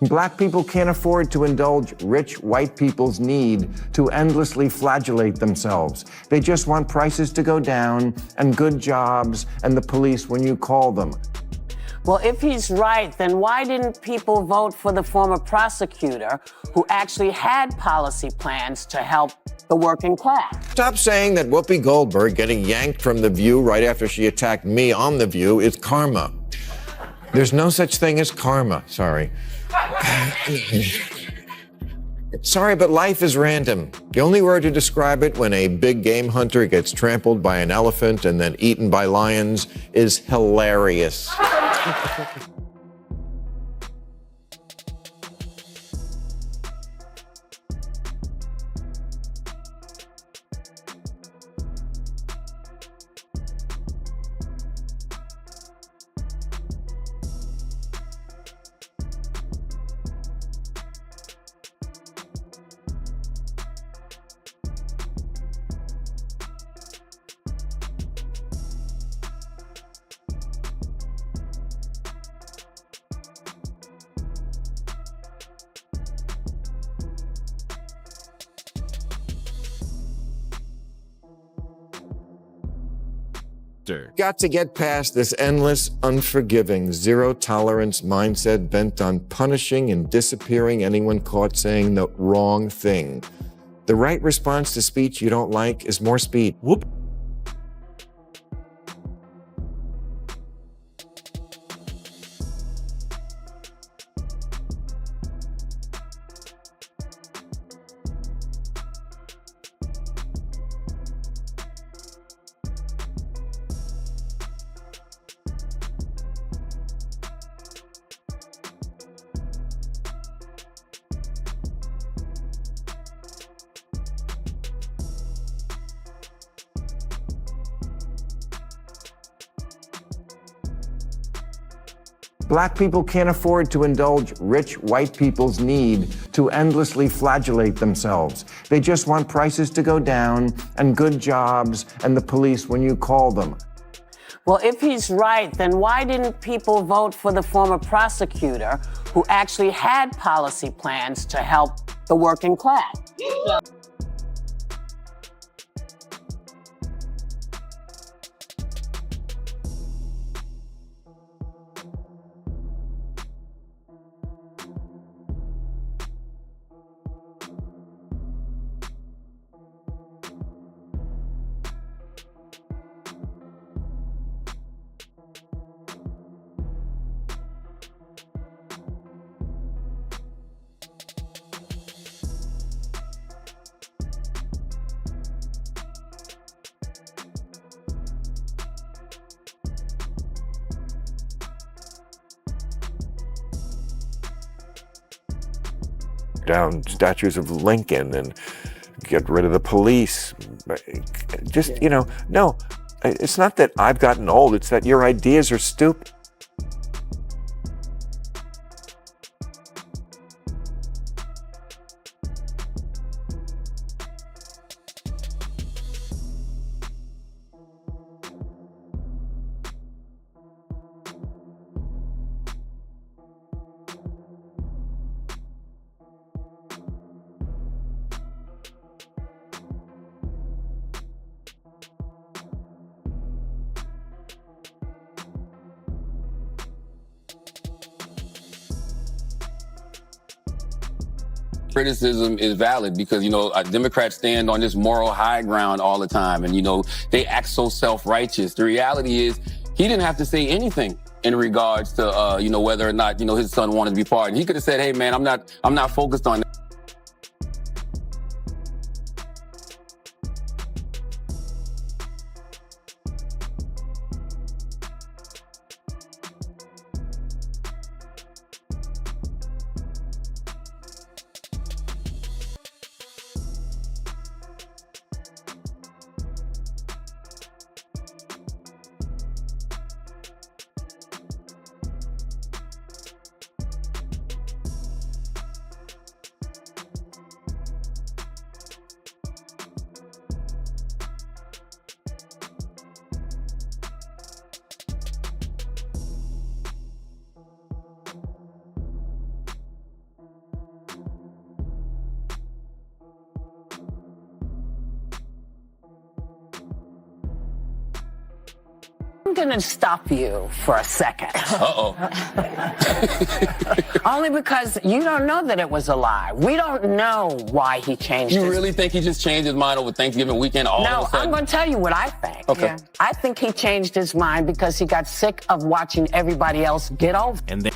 Black people can't afford to indulge rich white people's need to endlessly flagellate themselves. They just want prices to go down and good jobs and the police when you call them. Well, if he's right, then why didn't people vote for the former prosecutor who actually had policy plans to help the working class? Stop saying that Whoopi Goldberg getting yanked from The View right after she attacked me on The View is karma. There's no such thing as karma, sorry. Sorry, but life is random. The only word to describe it when a big game hunter gets trampled by an elephant and then eaten by lions is hilarious. Got to get past this endless, unforgiving, zero-tolerance mindset bent on punishing and disappearing anyone caught saying the wrong thing. The right response to speech you don't like is more speed. Whoop. Black people can't afford to indulge rich white people's need to endlessly flagellate themselves. They just want prices to go down and good jobs and the police when you call them. Well, if he's right, then why didn't people vote for the former prosecutor who actually had policy plans to help the working class? Down statues of Lincoln and get rid of the police. Just, no, it's not that I've gotten old, it's that your ideas are stupid. Criticism is valid because, Democrats stand on this moral high ground all the time. And, they act so self-righteous. The reality is he didn't have to say anything in regards to, whether or not, his son wanted to be pardoned. He could have said, hey, man, I'm not focused on that. I'm going to stop you for a second. Uh-oh. Only because you don't know that it was a lie. We don't know why he changed You his really think he just changed his mind over Thanksgiving weekend all of a No, sudden? I'm going to tell you what I think. Okay. Yeah. I think he changed his mind because he got sick of watching everybody else get over. And then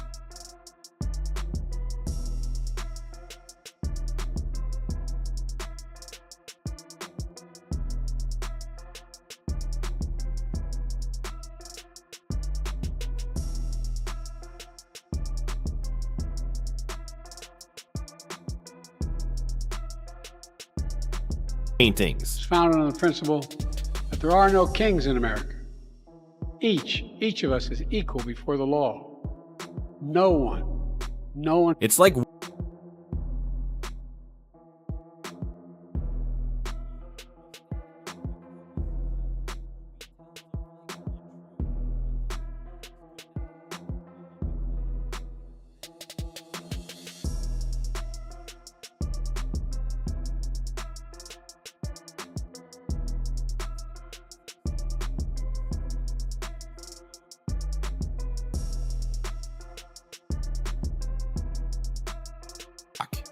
paintings. It's founded on the principle that there are no kings in America. Each of us is equal before the law. No one. It's like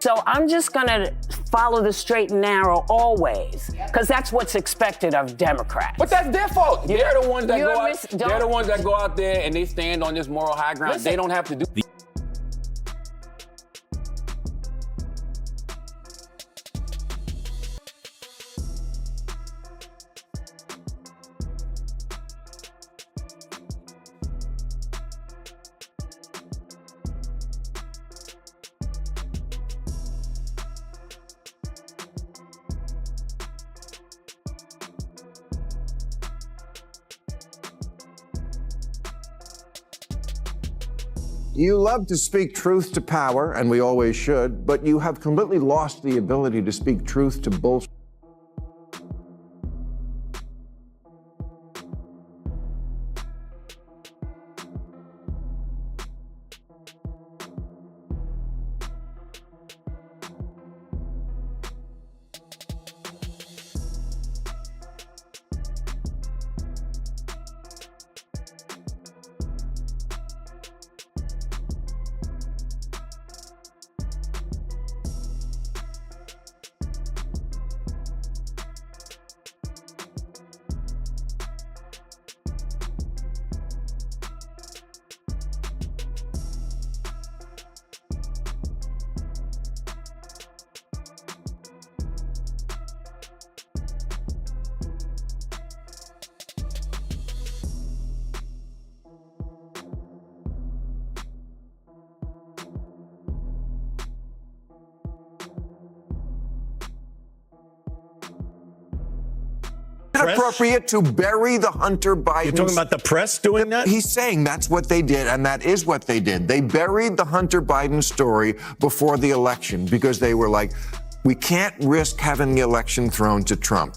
So I'm just going to follow the straight and narrow always, because that's what's expected of Democrats. But that's their fault. They're the ones that You're go out. mis- They're the ones that go out there and they stand on this moral high ground. Listen. They don't have to do. You love to speak truth to power, and we always should, but you have completely lost the ability to speak truth to bullshit. Appropriate to bury the Hunter Biden. You're talking about the press doing that? He's saying that's what they did, and that is what they did. They buried the Hunter Biden story before the election because they were like, we can't risk having the election thrown to Trump.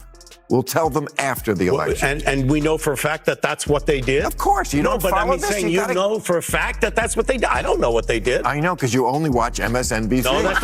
We'll tell them after the election. And we know for a fact that that's what they did? Of course, you no, don't but follow I mean this. saying You gotta- know for a fact that that's what they did. I don't know what they did. I know, because you only watch MSNBC. No, that's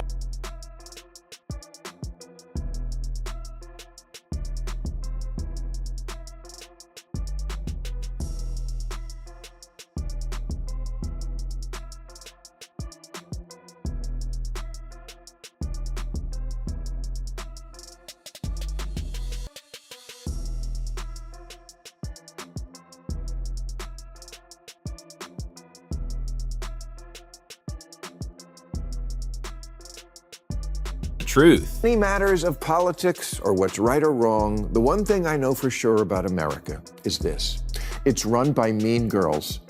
truth. Any matters of politics or what's right or wrong, the one thing I know for sure about America is this. It's run by mean girls.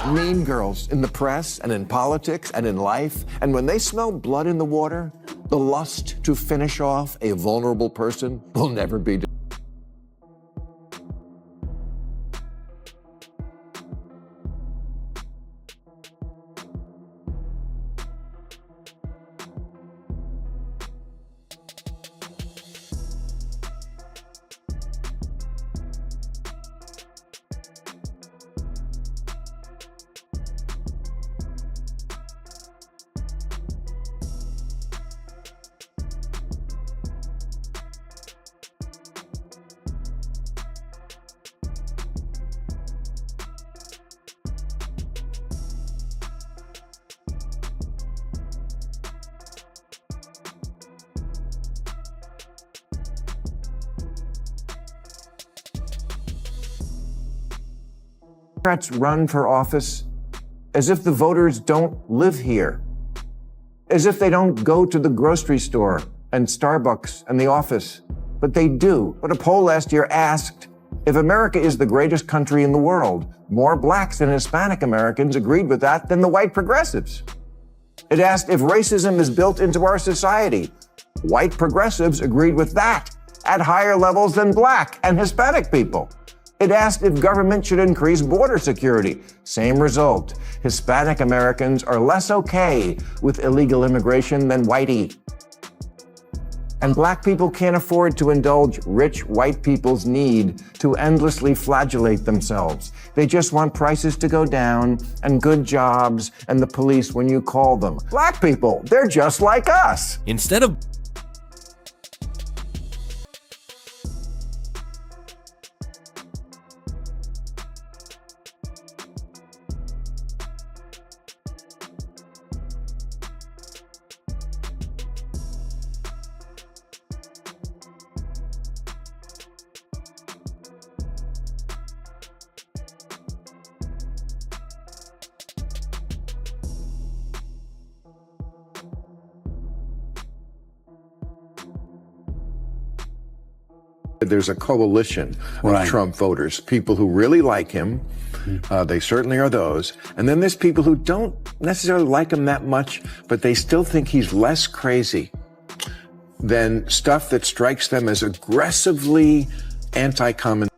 Mean girls in the press and in politics and in life. And when they smell blood in the water, the lust to finish off a vulnerable person will never be. Democrats run for office as if the voters don't live here, as if they don't go to the grocery store and Starbucks and the office, but they do. But a poll last year asked, if America is the greatest country in the world, more blacks and Hispanic Americans agreed with that than the white progressives. It asked if racism is built into our society. White progressives agreed with that at higher levels than black and Hispanic people. It asked if government should increase border security. Same result. Hispanic Americans are less okay with illegal immigration than whitey. And black people can't afford to indulge rich white people's need to endlessly flagellate themselves. They just want prices to go down and good jobs and the police when you call them. Black people, they're just like us. Instead of There's a coalition of Trump voters, people who really like him. They certainly are those. And then there's people who don't necessarily like him that much, but they still think he's less crazy than stuff that strikes them as aggressively anti-common.